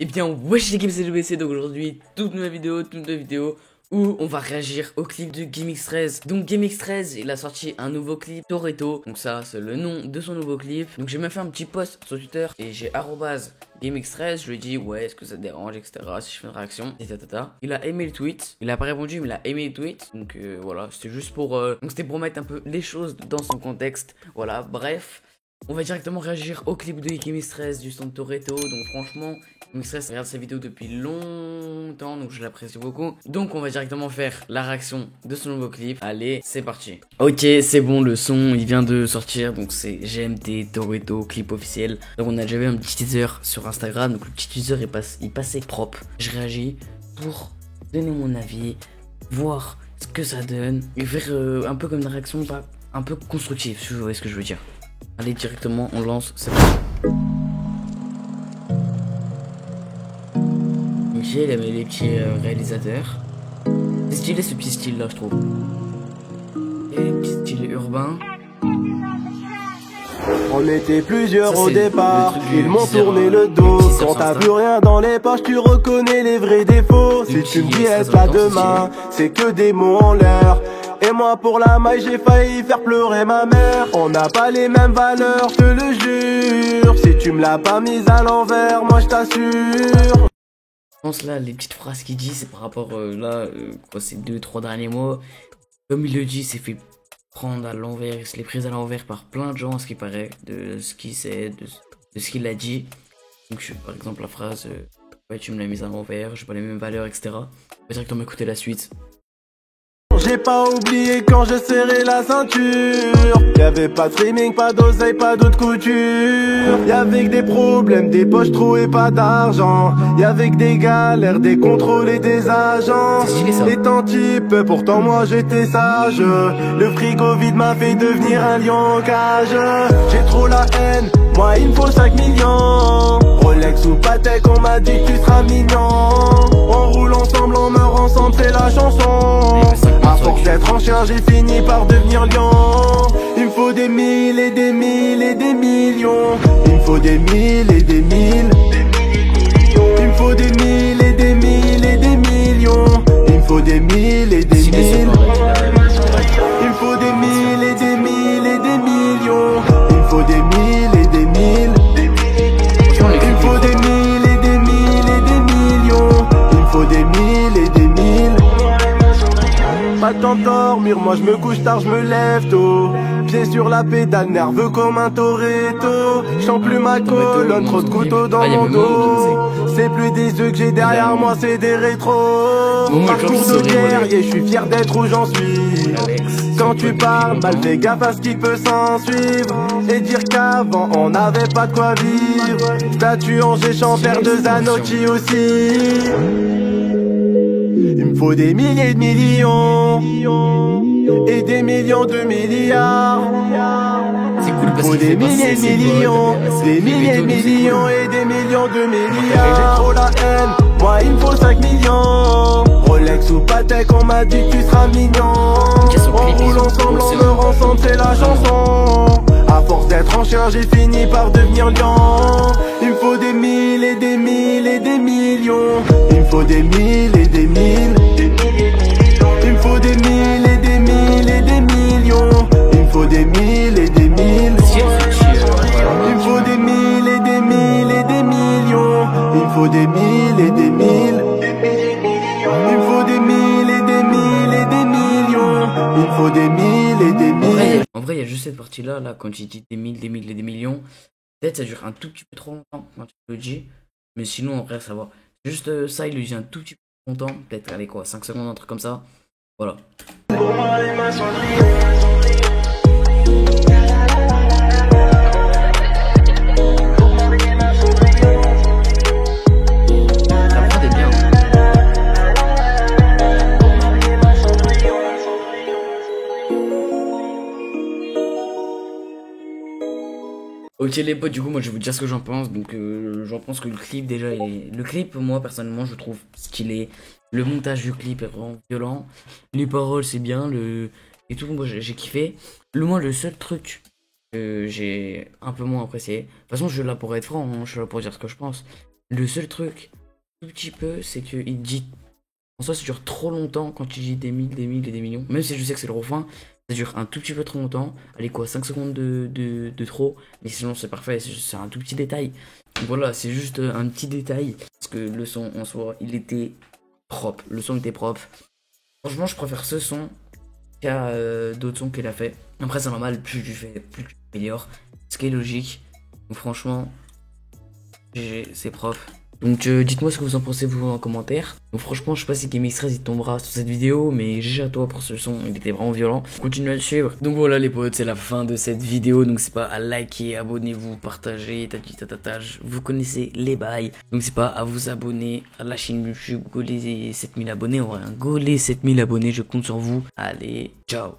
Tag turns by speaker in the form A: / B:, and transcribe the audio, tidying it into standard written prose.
A: Eh bien, wesh l'équipe, c'est GBC, donc aujourd'hui, toute nouvelle vidéo où on va réagir au clip de GameX13. Donc GameX13, il a sorti un nouveau clip, Toretto, donc ça c'est le nom de son nouveau clip. Donc j'ai même fait un petit post sur Twitter et j'ai @GameX13, je lui ai dit ouais, est-ce que ça te dérange, etc. si je fais une réaction, et tata. Il a aimé le tweet, il a pas répondu mais il a aimé le tweet. Donc voilà, c'était juste pour donc c'était pour mettre un peu les choses dans son contexte. Voilà, bref. On va directement réagir au clip de GameX13 du son de Toretto. Donc franchement, GameX13 regarde sa vidéo depuis longtemps, donc je l'apprécie beaucoup. Donc on va directement faire la réaction de son nouveau clip. Allez, c'est parti. Ok, c'est bon, le son il vient de sortir. Donc c'est GMT Toretto, clip officiel. Donc on a déjà vu un petit teaser sur Instagram. Donc le petit teaser il passait propre. Je réagis pour donner mon avis, voir ce que ça donne et faire un peu comme une réaction pas un peu constructive, si vous voyez ce que je veux dire. Allez, directement, on lance, c'est parti. Michel, il avait les petits réalisateurs. C'est stylé ce petit style là, je trouve. Et petit style urbain.
B: On était plusieurs au départ, ils m'ont tourné le dos. Quand t'as plus rien dans les poches, tu reconnais les vrais défauts. Si tu me dis est-ce là demain, c'est que des mots en l'air. Et moi pour la maille j'ai failli faire pleurer ma mère. On n'a pas les mêmes valeurs, je te le jure. Si tu me l'as pas mise à l'envers, moi je t'assure.
A: Je pense là, les petites phrases qu'il dit, c'est par rapport quoi, ces 2-3 derniers mois. Comme il le dit, c'est fait prendre à l'envers, il se l'est prise à l'envers par plein de gens, ce qui paraît, de ce qu'il sait, de ce qu'il a dit. Donc par exemple la phrase ouais, tu me l'as mise à l'envers, j'ai pas les mêmes valeurs, etc. On va directement écouter la suite.
B: J'ai pas oublié quand je serrais la ceinture. Y'avait pas de streaming, pas d'oseille, pas d'autre couture. Y'avait que des problèmes, des poches trouées, pas d'argent. Y'avait que des galères, des contrôles et des agents. Étant type, pourtant moi j'étais sage. Le frigo vide m'a fait devenir un lion en cage. J'ai trop la haine, moi il me faut 5 millions. Rolex ou Patek, on m'a dit que tu seras mignon. On roule ensemble, on meurt ensemble, c'est la chanson. À force d'être en chien, j'ai fini par devenir lion. Il me faut des mille et des mille et des millions. Il me faut des mille et des mille. Il me faut des mille et des mille et des millions. Il me faut des mille et des mille. Il me faut des mille et des mille et des millions. Il me faut des mille et des mille. Il me faut des mille et des mille et des millions. Il me faut des mille et des mille. Pas temps de dormir, moi je me couche tard, je me lève tôt. Pieds sur la pédale, nerveux comme un Toretto. J'sens plus ma colonne, trop de couteaux dans mon dos. C'est plus des œufs que j'ai derrière moi, c'est des rétros. Parcours de guerrier, je suis fier d'être où j'en suis. Quand tu parles, mal fais gaffe à ce qui peut s'en suivre. Et dire qu'avant on n'avait pas de quoi vivre. Statue en géchant, père de Zanotti aussi. Il me faut des milliers de millions et des millions de milliards.
A: C'est cool parce
B: faut des milliers de millions, des milliers de millions et des millions de milliards. J'ai trop la haine, moi il me faut 5 millions. Rolex ou Patek, on m'a dit que tu seras mignon. On roule ensemble, on meurt ensemble, c'est la chanson. À force d'être en chien, j'ai fini par devenir lion. Il me faut des mille et des mille et des millions. Il me faut des mille et des mille. Il me faut des mille et des mille et des millions. Il me faut des mille et des mille. Il me faut des mille et des mille et des millions. Il me faut des mille et des mille. Il me faut des mille et des mille et des millions. Il me faut des mille et des mille.
A: En vrai, il y a juste cette partie-là, quand il dit des mille et des millions. Peut-être ça dure un tout petit peu trop longtemps quand tu le dis. Mais sinon, en vrai, ça va. Juste ça, il le dit un tout petit peu trop longtemps. Peut-être, allez quoi, 5 secondes, un truc comme ça. Voilà.
B: Pour moi, les mains sont
A: Ok les potes, du coup moi je vais vous dire ce que j'en pense. Donc j'en pense que le clip déjà le clip, moi personnellement je trouve stylé. Le montage du clip est vraiment violent. Les paroles c'est bien, et tout, moi j'ai kiffé. Le seul truc que j'ai un peu moins apprécié, de toute façon je suis là pour être franc, hein, je suis là pour dire ce que je pense. Le seul truc, tout petit peu, c'est qu'il dit... En soi, ça dure trop longtemps quand il dit des mille et des millions. Même si je sais que c'est le refrain, ça dure un tout petit peu trop longtemps. Allez quoi, 5 secondes de trop. Mais sinon, c'est parfait, c'est un tout petit détail. Donc voilà, c'est juste un petit détail. Parce que le son, en soi, il était propre. Le son était propre. Franchement, je préfère ce son qu'à d'autres sons qu'il a fait. Après, c'est normal, plus tu fais, plus tu t'améliores. Ce qui est logique. Donc franchement, c'est propre. Donc dites-moi ce que vous en pensez vous en commentaire. Donc franchement je sais pas si GameX13 il tombera sur cette vidéo, mais GG à toi pour ce son, il était vraiment violent. Continuez à le suivre. Donc voilà les potes, c'est la fin de cette vidéo. Donc c'est pas à liker, abonnez-vous, partagez, vous connaissez les bails. Donc c'est pas à vous abonner à la chaîne YouTube, go les 7000 abonnés, on va un go les 7000 abonnés, je compte sur vous. Allez, ciao.